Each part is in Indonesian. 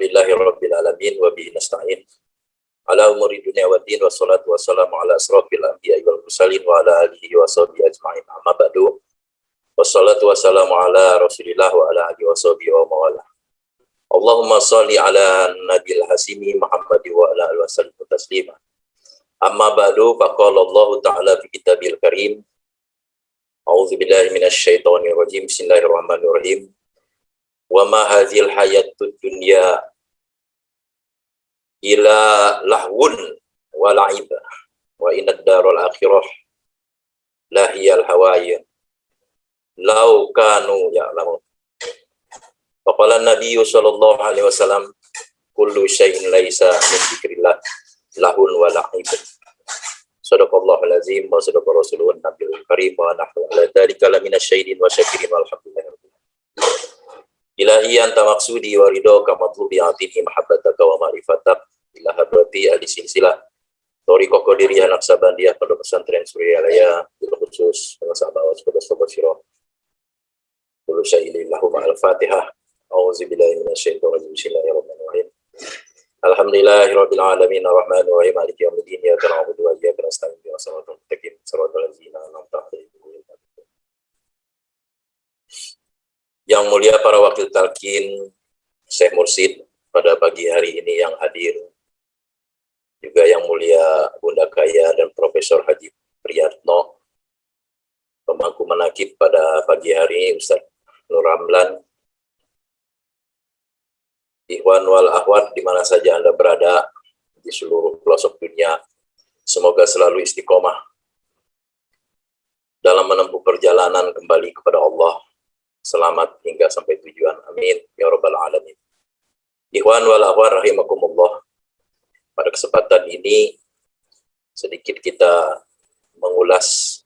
Alhamdulillahirabbil alamin wa bihi nasta'in. Ala umuri dunya waddin wassalatu wassalamu ala asrofil anbiya'i wal mursalin wa ala alihi wa sahbihi ajma'in. Amma ba'du. Wassalatu wassalamu ala Rasulillah wa ala alihi wa sahbihi wa mawala. Allahumma shalli ala nabil hasimi Muhammad wa ala alihi wa sallim taslima. Amma ba'du, faqala Allah ta'ala fi kitabil karim. A'udzu billahi minasyaitonir rajim. Bismillahirrahmanirrahim. Wa ma hadzal hayatud dunya ila lahwun wa la'ib wa inna ad-daral akhirah lahiyal hawaya law kanu ya'lamun. Faqala Nabi sallallahu alaihi wasallam kullu syai'in laisa min dzikrillah lahun wa la'ib. Sadaqallahul azim wa sadaqa rasulun nabiyul karim wa nahnu ala dzalika laminasyahidin wa syakirin walhamdulillah. Ilahi anta maksudi wa ridhoka matlubi atini mahabbataka wa ma'rifatak ila hadrati ahli silsilah Thariqah Qadiriyah Naqsabandiyah Pondok Pesantren Suryalaya bil khusus dengan sahabat sebagai sobat sirah kullu syai'in lahu al-Fatihah. A'udzu billahi minasyaitonir rajim. Bismillahirrahmanirrahim. Alhamdulillahirabbil alamin arrahmanir rahim maliki yaumiddin iyyaka na'budu wa iyyaka nasta'in ihdinas siratal mustaqim siratal ladzina an'amta 'alaihim. Yang mulia para wakil talqin, Syekh Mursid pada pagi hari ini yang hadir, juga yang mulia Bunda Kaya dan Profesor Haji Priyatno, pemangku manaqib pada pagi hari Ustaz Nur Ramlan, Ikhwan wal Akhwat di mana saja Anda berada di seluruh pelosok dunia, semoga selalu istiqomah dalam menempuh perjalanan kembali kepada Allah. Selamat hingga sampai tujuan. Amin ya rabbal alamin. Ikhwan wal akhwat rahimakumullah. Pada kesempatan ini sedikit kita mengulas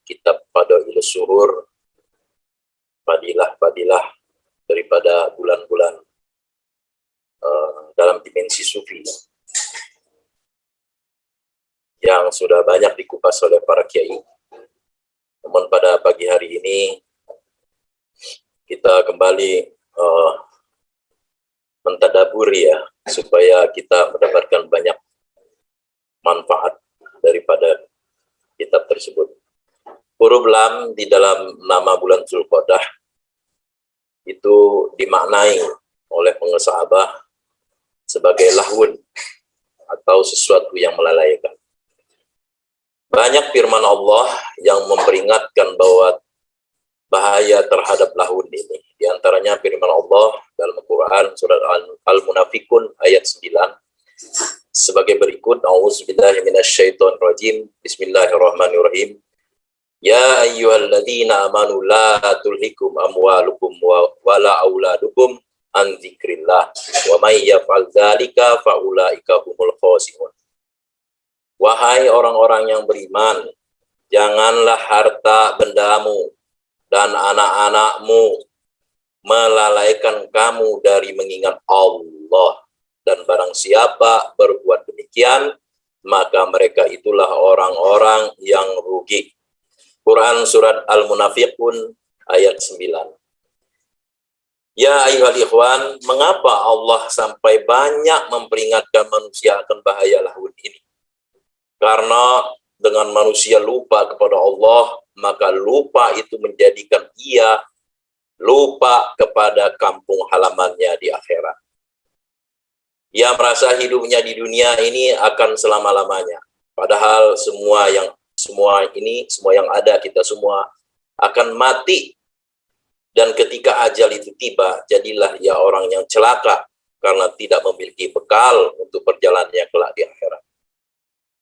kitab Fadailus Suhur, fadilah-fadilah daripada bulan-bulan dalam dimensi sufi yang sudah banyak dikupas oleh para kiai. Namun pada pagi hari ini kita kembali mentadaburi ya, supaya kita mendapatkan banyak manfaat daripada kitab tersebut. Huruf lam di dalam nama bulan Dzulqa'dah itu dimaknai oleh pengesahabah sebagai lahwun atau sesuatu yang melalaikan. Banyak firman Allah yang memperingatkan bahwa bahaya terhadap lahun ini. Di antaranya firman Allah dalam Al-Quran surat Al-Munafikun ayat 9 sebagai berikut. A'udzubillahi minasyaitonirrajim. Bismillahirrahmanirrahim. Ya ayyuhalladzina amanu la tulhikum amwalukum wala auladukum an dzikrillah wa may yaf'al dzalika fa ulaika humul khasirun. Wahai orang-orang yang beriman, janganlah harta bendamu dan anak-anakmu melalaikan kamu dari mengingat Allah. Dan barang siapa berbuat demikian, maka mereka itulah orang-orang yang rugi. Quran Surat Al-Munafiqun ayat 9. Ya ayyuhal ikhwan, mengapa Allah sampai banyak memperingatkan manusia akan bahaya lahun ini? Karena dengan manusia lupa kepada Allah, maka lupa itu menjadikan ia lupa kepada kampung halamannya di akhirat. Ia merasa hidupnya di dunia ini akan selama-lamanya. Padahal semua yang ada, kita semua akan mati. Dan ketika ajal itu tiba, jadilah ia orang yang celaka karena tidak memiliki bekal untuk perjalanannya kelak di akhirat.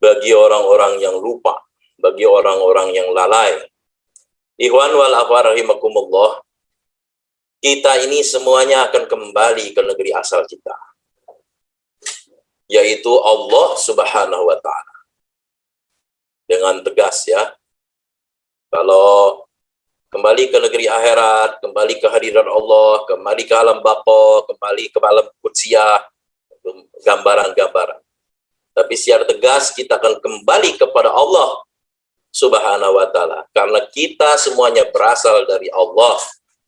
Bagi orang-orang yang lupa, bagi orang-orang yang lalai. Ikhwan wal akhwat rahimakumullah, kita ini semuanya akan kembali ke negeri asal kita, yaitu Allah Subhanahu wa ta'ala. Dengan tegas ya, kalau kembali ke negeri akhirat, kembali ke hadirat Allah, kembali ke alam baqa, kembali ke alam qudsiyah, gambaran-gambaran. Tapi secara tegas kita akan kembali kepada Allah Subhanahu wa ta'ala, karena kita semuanya berasal dari Allah.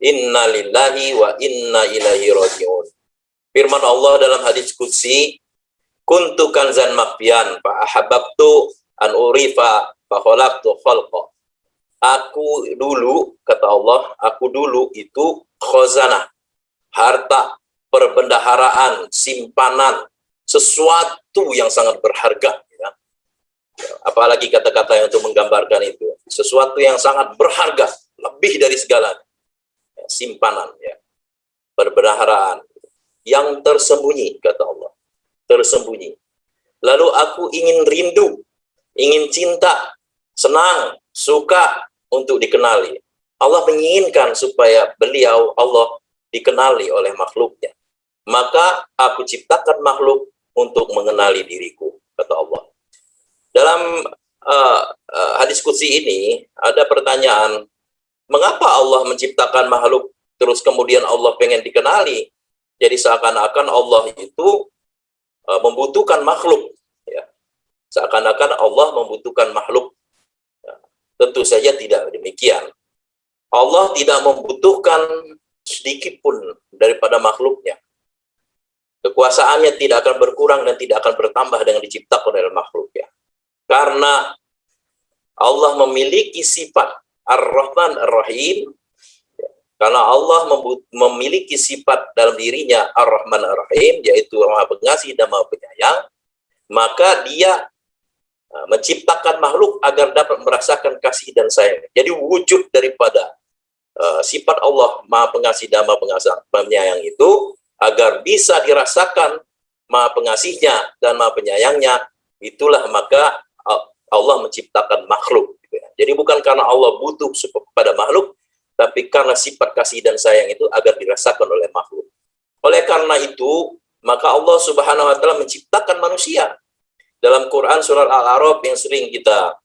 Inna lillahi wa inna ilaihi raji'un. Allah dalam hadis qudsi, kuntu kanzan makfian fa ahabbtu an urifa fa khalaqtu khalqa. Aku dulu, kata Allah, aku dulu itu khazanah, harta, perbendaharaan, simpanan, sesuatu yang sangat berharga. Ya. Apalagi kata-kata yang untuk menggambarkan itu. Sesuatu yang sangat berharga, lebih dari segalanya. Ya, simpanan, ya. Perbendaharaan. Yang tersembunyi, kata Allah. Tersembunyi. Lalu aku ingin rindu, ingin cinta, senang, suka untuk dikenali. Allah menginginkan supaya beliau, Allah, dikenali oleh makhluknya. Maka aku ciptakan makhluk untuk mengenali diriku, kata Allah. Dalam hadis qudsi ini ada pertanyaan, mengapa Allah menciptakan makhluk terus kemudian Allah pengen dikenali? Jadi seakan-akan Allah itu membutuhkan makhluk, ya. Seakan-akan Allah membutuhkan makhluk. Ya. Tentu saja tidak demikian. Allah tidak membutuhkan sedikit pun daripada makhluknya. Kekuasaannya tidak akan berkurang dan tidak akan bertambah dengan diciptakan oleh makhluknya. Karena Allah memiliki sifat Ar-Rahman Ar-Rahim, karena Allah memiliki sifat dalam dirinya Ar-Rahman Ar-Rahim, yaitu Maha Pengasih dan Maha Penyayang, maka dia menciptakan makhluk agar dapat merasakan kasih dan sayang. Jadi wujud daripada sifat Allah Maha Pengasih dan Maha Penyayang itu agar bisa dirasakan Maha Pengasihnya dan Maha Penyayangnya, itulah maka Allah menciptakan makhluk. Jadi bukan karena Allah butuh pada makhluk, tapi karena sifat kasih dan sayang itu agar dirasakan oleh makhluk. Oleh karena itu, maka Allah Subhanahu wa taala menciptakan manusia. Dalam Quran surat Al-A'raf yang sering kita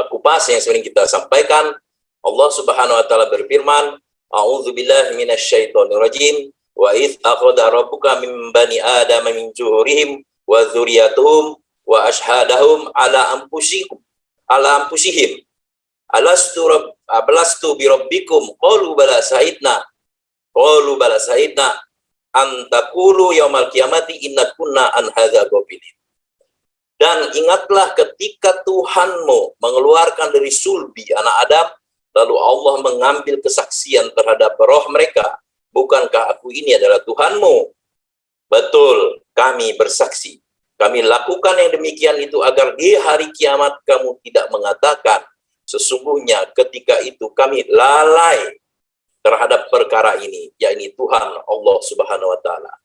kupas, yang sering kita sampaikan, Allah Subhanahu wa taala berfirman, "A'udzubillahi minasyaitonirrajim. Wa idz akhadha rabbuka min bani adama min zuhurihim wa dzurriyyatuhum wa ashhadahum ala anfusihim alastu bi rabbikum qalu bala sahidna an taqulu yaumal qiyamati inna kunna an hadza ghafilin." Dan ingatlah ketika Tuhanmu mengeluarkan dari sulbi anak Adam, lalu Allah mengambil kesaksian terhadap roh mereka, bukankah aku ini adalah Tuhanmu? Betul, kami bersaksi. Kami lakukan yang demikian itu agar di hari kiamat kamu tidak mengatakan, sesungguhnya ketika itu kami lalai terhadap perkara ini, yakni Tuhan Allah Subhanahu wa taala.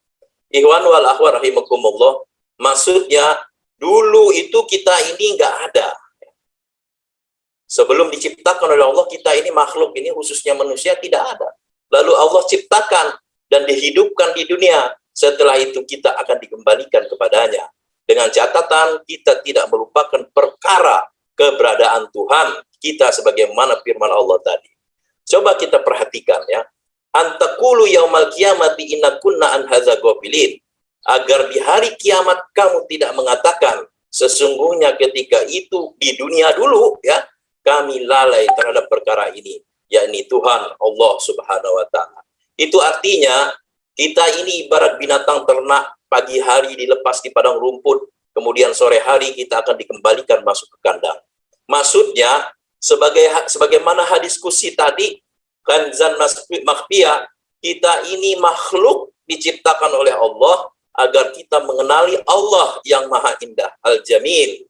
Ikhwan wal akhwat rahimakumullah, maksudnya dulu itu kita ini nggak ada. Sebelum diciptakan oleh Allah, kita ini makhluk ini khususnya manusia tidak ada. Lalu Allah ciptakan dan dihidupkan di dunia. Setelah itu kita akan dikembalikan kepadanya. Dengan catatan kita tidak melupakan perkara keberadaan Tuhan kita sebagaimana firman Allah tadi. Coba kita perhatikan ya. Antakulu yaumal qiyamati inna kunna an hadza ghafilin. Agar di hari kiamat kamu tidak mengatakan sesungguhnya ketika itu di dunia dulu ya kami lalai terhadap perkara ini, yakni Tuhan Allah Subhanahu wa taala. Itu artinya kita ini ibarat binatang ternak, pagi hari dilepas di padang rumput, kemudian sore hari kita akan dikembalikan masuk ke kandang. Maksudnya sebagaimana hadis qudsi tadi, kanzan makhfiyah, kita ini makhluk diciptakan oleh Allah agar kita mengenali Allah yang Maha Indah, Al-Jamil.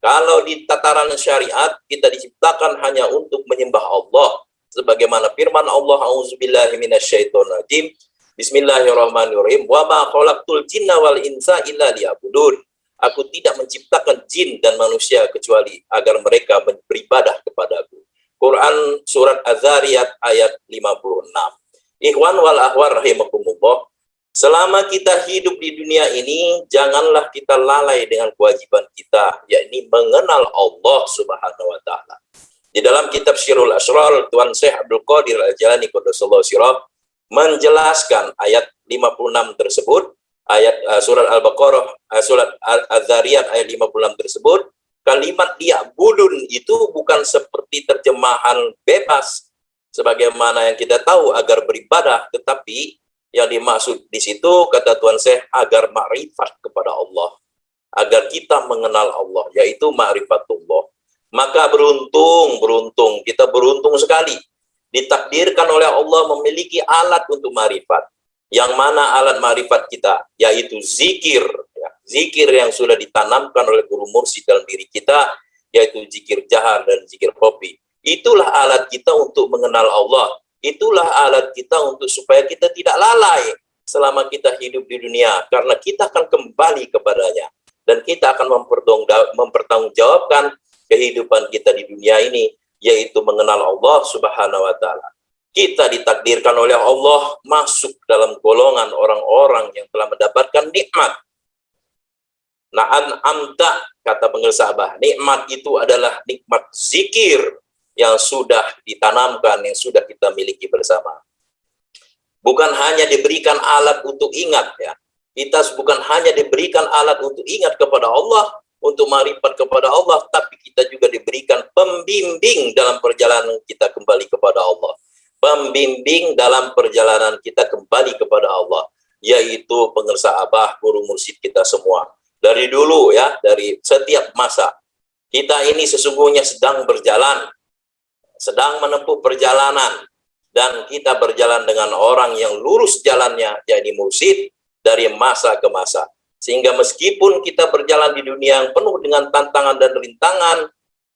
Kalau di tataran syariat, kita diciptakan hanya untuk menyembah Allah. Sebagaimana firman Allah, "A'udzubillahi minasyaitonirrajim. Bismillahirrahmanirrahim. Wa ma khalaqtul jinna wal insa illa liya'budun." Aku tidak menciptakan jin dan manusia kecuali agar mereka beribadah kepadaku. Quran surat Az-Zariyat ayat 56. Ikhwan wal akhwat rahimakumullah. Selama kita hidup di dunia ini, janganlah kita lalai dengan kewajiban kita, yakni mengenal Allah Subhanahu wa taala. Di dalam kitab Syirul Asrar, Tuan Syekh Abdul Qadir Al-Jilani Qaddasallahu sirah menjelaskan ayat 56 tersebut, ayat surat Al-Baqarah, surat Az-Zariyat ayat 56 tersebut, kalimat liya'budun itu bukan seperti terjemahan bebas sebagaimana yang kita tahu agar beribadah, tetapi Yang dimaksud di situ, kata Tuan Syekh, agar ma'rifat kepada Allah, agar kita mengenal Allah, yaitu ma'rifatullah. Maka beruntung, kita beruntung sekali, ditakdirkan oleh Allah memiliki alat untuk ma'rifat. Yang mana alat ma'rifat kita, yaitu zikir. Ya, zikir yang sudah ditanamkan oleh guru mursyid dalam diri kita, yaitu zikir jahar dan zikir khafi. Itulah alat kita untuk mengenal Allah. Itulah alat kita untuk supaya kita tidak lalai selama kita hidup di dunia, karena kita akan kembali kepadanya dan kita akan mempertanggungjawabkan kehidupan kita di dunia ini, yaitu mengenal Allah Subhanahu wa taala. Kita ditakdirkan oleh Allah masuk dalam golongan orang-orang yang telah mendapatkan nikmat. Na'an amta, kata pengersah Abah, nikmat itu adalah nikmat zikir yang sudah ditanamkan, yang sudah kita miliki bersama. Bukan hanya diberikan alat untuk ingat, ya. Kita bukan hanya diberikan alat untuk ingat kepada Allah, untuk ma'rifat kepada Allah, tapi kita juga diberikan pembimbing dalam perjalanan kita kembali kepada Allah. Pembimbing dalam perjalanan kita kembali kepada Allah, yaitu pengersah Abah, guru mursyid kita semua. Dari dulu, ya, dari setiap masa, kita ini sesungguhnya sedang berjalan, sedang menempuh perjalanan, dan kita berjalan dengan orang yang lurus jalannya, yakni mursyid, dari masa ke masa. Sehingga meskipun kita berjalan di dunia yang penuh dengan tantangan dan rintangan,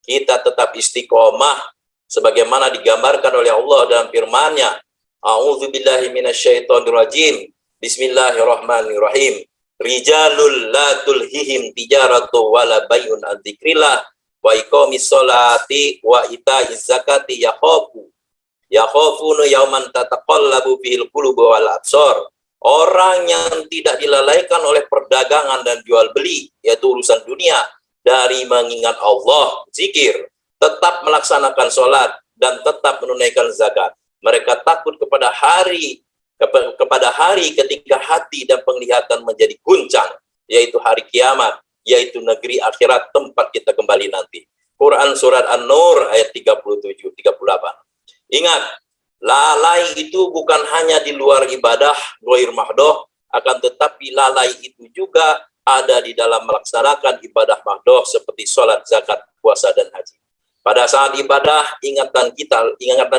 kita tetap istiqomah, sebagaimana digambarkan oleh Allah dalam firman-Nya. A'udzubillahi minasyaitonirrajim. Bismillahirrahmanirrahim. Rijalul la tulhihim tijaratu wala bay'un an dzikrillah wa iqamis sholati wa itaiz zakati yakhafuna yauman tataqallabu fihil qulubu wal absar. Orang yang tidak dilalaikan oleh perdagangan dan jual beli, yaitu urusan dunia, dari mengingat Allah, zikir, tetap melaksanakan sholat dan tetap menunaikan zakat. Mereka takut kepada hari ketika hati dan penglihatan menjadi guncang, yaitu hari kiamat, yaitu negeri akhirat tempat kita kembali nanti. Quran Surat An-Nur ayat 37-38. Ingat, lalai itu bukan hanya di luar ibadah, ghair mahdoh, akan tetapi lalai itu juga ada di dalam melaksanakan ibadah mahdoh seperti sholat, zakat, puasa, dan haji. Pada saat ibadah, ingatan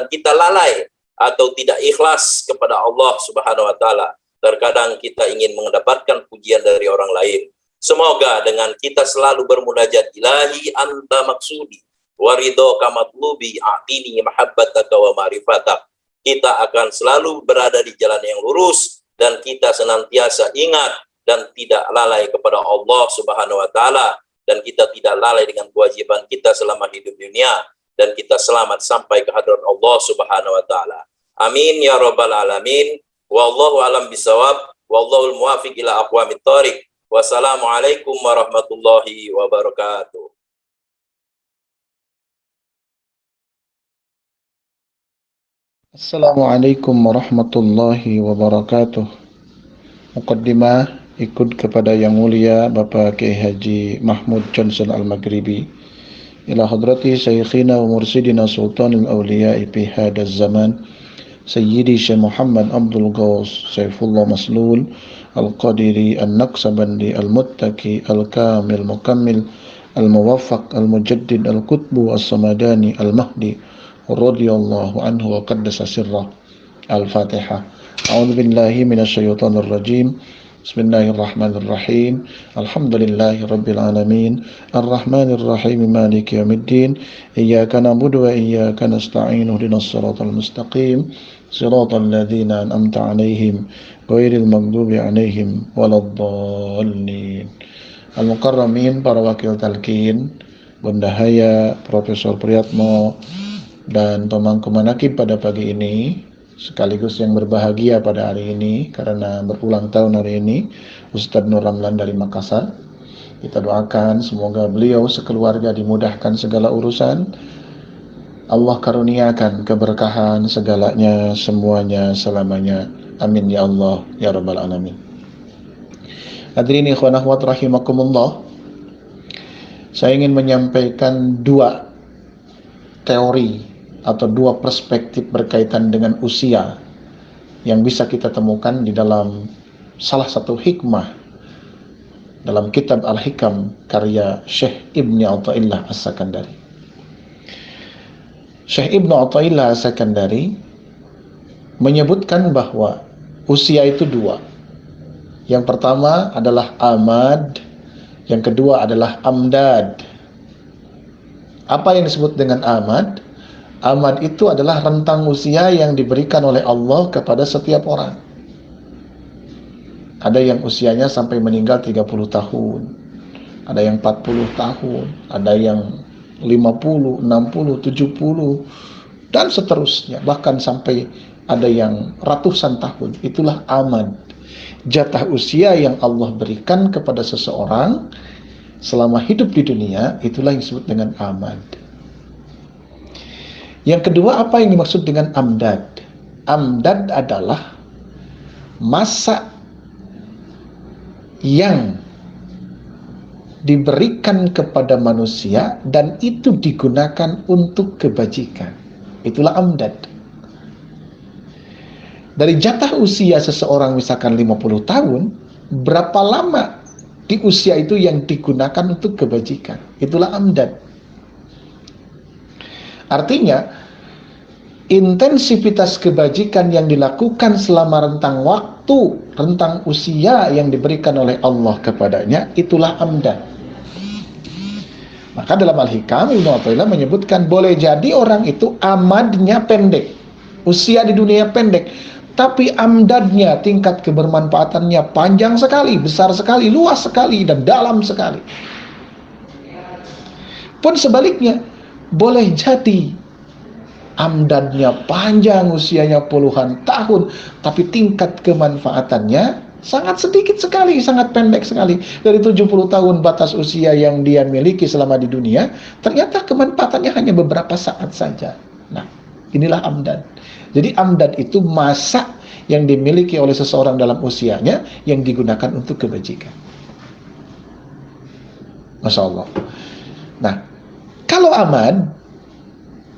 kita lalai atau tidak ikhlas kepada Allah Subhanahu wa taala. Terkadang kita ingin mendapatkan pujian dari orang lain. Semoga dengan kita selalu bermunajat, ilahi anta maksudi wa ridho kamatlubi a'tini mahabbataka wa ma'rifatak, kita akan selalu berada di jalan yang lurus dan kita senantiasa ingat dan tidak lalai kepada Allah Subhanahu wa taala, dan kita tidak lalai dengan kewajiban kita selama hidup dunia, dan kita selamat sampai ke hadirat Allah Subhanahu wa taala. Amin ya rabbal alamin. Wallahu alam bisawab. Wallahul muwafiq ila aqwamit thoriq. Wassalamualaikum warahmatullahi wabarakatuh. Assalamualaikum warahmatullahi wabarakatuh. Muqaddimah ikut kepada Yang Mulia Bapak Kiai Haji Mahmud Johnson Al-Maghribi, ila hadrati Syekhina wa Mursidina Sultanul Awliya fi hadaz zaman Sayyidi Syekh Muhammad Abdul Ghaus Saifullah Maslul Al-Qadiri Al-Naqsabandi Al-Muttaqi Al-Kamil Mukammil Al-Muwaffaq Al-Mujaddid Al-Qutbu As-Samadani Al-Mahdi radhiyallahu anhu wa qaddasa sirrah. Al-Fatihah. A'udzu billahi minasyaitonir rajim. Bismillahirrahmanirrahim. Alhamdulillahi rabbil alamin. Arrahmanir rahim. Maliki yaumiddin. Iyyaka na'budu wa iyyaka nasta'in. Ihdinas siratal mustaqim. Siratal ladzina an'amta 'alaihim ghairil maghdubi 'alaihim waladdallin. Al-Mukarramin, para wakil talqin, Bunda Haya, Profesor Priyatmo, dan pemangku manaqib pada pagi ini, sekaligus yang berbahagia pada hari ini karena berulang tahun hari ini, Ustadz Nur Ramlan dari Makassar. Kita doakan semoga beliau sekeluarga dimudahkan segala urusan, Allah karuniakan keberkahan segalanya, semuanya, selamanya. Amin ya Allah ya rabbal alamin. Hadirin ikhwan akhwat rahimakumullah, saya ingin menyampaikan dua teori atau dua perspektif berkaitan dengan usia yang bisa kita temukan di dalam salah satu hikmah dalam kitab Al-Hikam karya Syekh Ibni Athaillah As-Sakandari. Syekh Ibnu Athaillah As-Sakandari menyebutkan bahwa usia itu dua. Yang pertama adalah amad, yang kedua adalah amdad. Apa yang disebut dengan amad? Amad itu adalah rentang usia yang diberikan oleh Allah kepada setiap orang. Ada yang usianya sampai meninggal 30 tahun, ada yang 40 tahun, ada yang 50, 60, 70, dan seterusnya. Bahkan sampai ada yang ratusan tahun. Itulah amad. Jatah usia yang Allah berikan kepada seseorang selama hidup di dunia, itulah yang disebut dengan amad. Yang kedua, apa yang dimaksud dengan amdad? Amdad adalah masa yang diberikan kepada manusia dan itu digunakan untuk kebajikan. Itulah amdad. Dari jatah usia seseorang misalkan 50 tahun, berapa lama di usia itu yang digunakan untuk kebajikan? Itulah amdad. Artinya, intensitas kebajikan yang dilakukan selama rentang waktu, rentang usia yang diberikan oleh Allah kepadanya, itulah amdad. Maka dalam Al-Hikam, Ibnu Athaillah menyebutkan boleh jadi orang itu amadnya pendek, usia di dunia pendek, tapi amdadnya, tingkat kebermanfaatannya panjang sekali, besar sekali, luas sekali, dan dalam sekali. Pun sebaliknya, boleh jadi amdadnya panjang, usianya puluhan tahun, tapi tingkat kemanfaatannya sangat sedikit sekali, sangat pendek sekali. Dari 70 tahun batas usia yang dia miliki selama di dunia, ternyata kemanfaatannya hanya beberapa saat saja. Nah, inilah amdad. Jadi amdad itu masa yang dimiliki oleh seseorang dalam usianya yang digunakan untuk kebajikan. Masya Allah. Nah, kalau amad,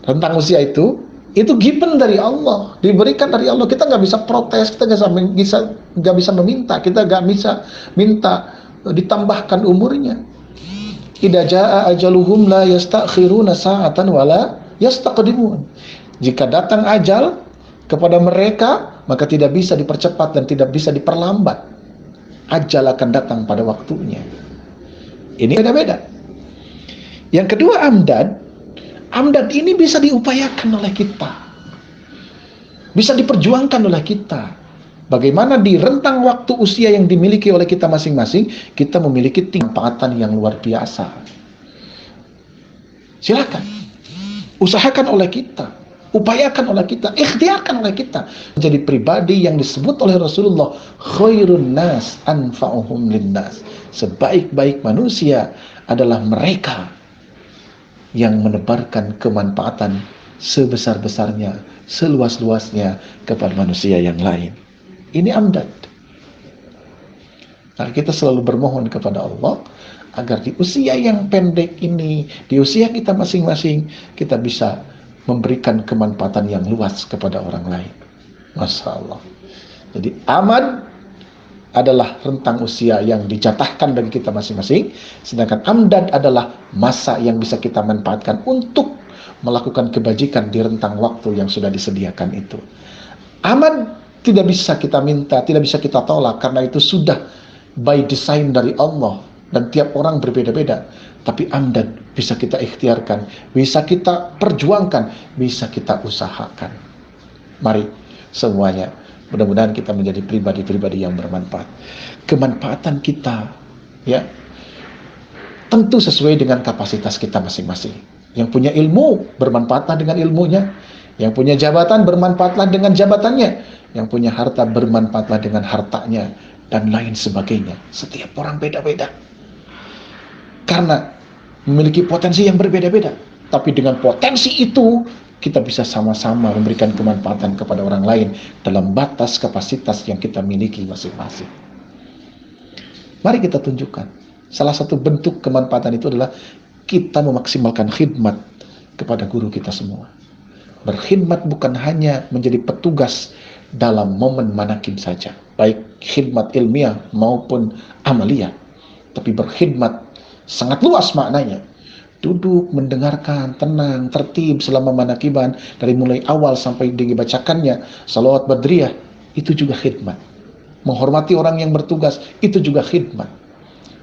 rentang usia itu given dari Allah, diberikan dari Allah. Kita nggak bisa protes, kita nggak bisa meminta, kita nggak bisa minta ditambahkan umurnya. Idza jaa ajaluhum la yastakhiruna sa'atan wala yastaqdimun. Jika datang ajal kepada mereka, maka tidak bisa dipercepat dan tidak bisa diperlambat. Ajal akan datang pada waktunya. Ini beda-beda. Yang kedua, amdad ini bisa diupayakan oleh kita, bisa diperjuangkan oleh kita. Bagaimana di rentang waktu usia yang dimiliki oleh kita masing-masing, kita memiliki tingkatan yang luar biasa. Silakan, usahakan oleh kita, upayakan oleh kita, ikhtiarkan oleh kita menjadi pribadi yang disebut oleh Rasulullah khairun nas anfa'uhum linnas. Sebaik-baik manusia adalah mereka yang menebarkan kemanfaatan sebesar-besarnya, seluas-luasnya kepada manusia yang lain. Ini amdad. Nah, kita selalu bermohon kepada Allah agar di usia yang pendek ini, di usia kita masing-masing, kita bisa memberikan kemanfaatan yang luas kepada orang lain. Masya Allah. Jadi amad adalah rentang usia yang dijatahkan bagi kita masing-masing, sedangkan amdad adalah masa yang bisa kita manfaatkan untuk melakukan kebajikan di rentang waktu yang sudah disediakan itu. Amad tidak bisa kita minta, tidak bisa kita tolak, karena itu sudah by design dari Allah, dan tiap orang berbeda-beda. Tapi amdad bisa kita ikhtiarkan, bisa kita perjuangkan, bisa kita usahakan. Mari semuanya, mudah-mudahan kita menjadi pribadi-pribadi yang bermanfaat. Kemanfaatan kita, ya, tentu sesuai dengan kapasitas kita masing-masing. Yang punya ilmu, bermanfaatlah dengan ilmunya. Yang punya jabatan, bermanfaatlah dengan jabatannya. Yang punya harta, bermanfaatlah dengan hartanya. Dan lain sebagainya. Setiap orang beda-beda. Karena memiliki potensi yang berbeda-beda. Tapi dengan potensi itu, kita bisa sama-sama memberikan kemanfaatan kepada orang lain dalam batas kapasitas yang kita miliki masing-masing. Mari kita tunjukkan. Salah satu bentuk kemanfaatan itu adalah kita memaksimalkan khidmat kepada guru kita semua. Berkhidmat bukan hanya menjadi petugas dalam momen manakib saja, baik khidmat ilmiah maupun amaliyah, tapi berkhidmat sangat luas maknanya. Duduk, mendengarkan, tenang, tertib selama manakiban, dari mulai awal sampai dibacakannya salawat badriyah, itu juga khidmat. Menghormati orang yang bertugas, itu juga khidmat.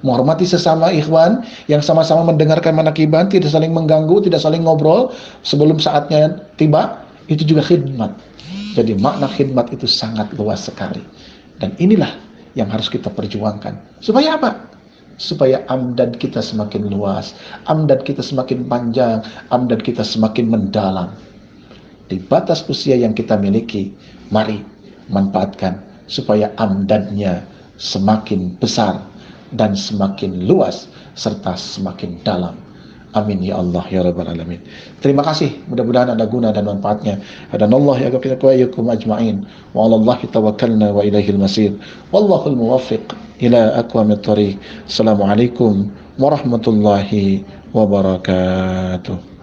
Menghormati sesama ikhwan yang sama-sama mendengarkan manakiban, tidak saling mengganggu, tidak saling ngobrol sebelum saatnya tiba, itu juga khidmat. Jadi makna khidmat itu sangat luas sekali. Dan inilah yang harus kita perjuangkan. Supaya apa? Supaya amdad kita semakin luas, amdad kita semakin panjang, amdad kita semakin mendalam. Di batas usia yang kita miliki, mari manfaatkan supaya amdadnya semakin besar dan semakin luas serta semakin dalam. Amin ya Allah ya rabbal alamin. Terima kasih, mudah-mudahan ada guna dan manfaatnya. Hadanallahu ya iyyakum ajma'in. Wa 'alallahi tawakkalna wa ilaihil masir. Wallahul muwaffiq ila aqwamit thoriq. Assalamualaikum warahmatullahi wabarakatuh.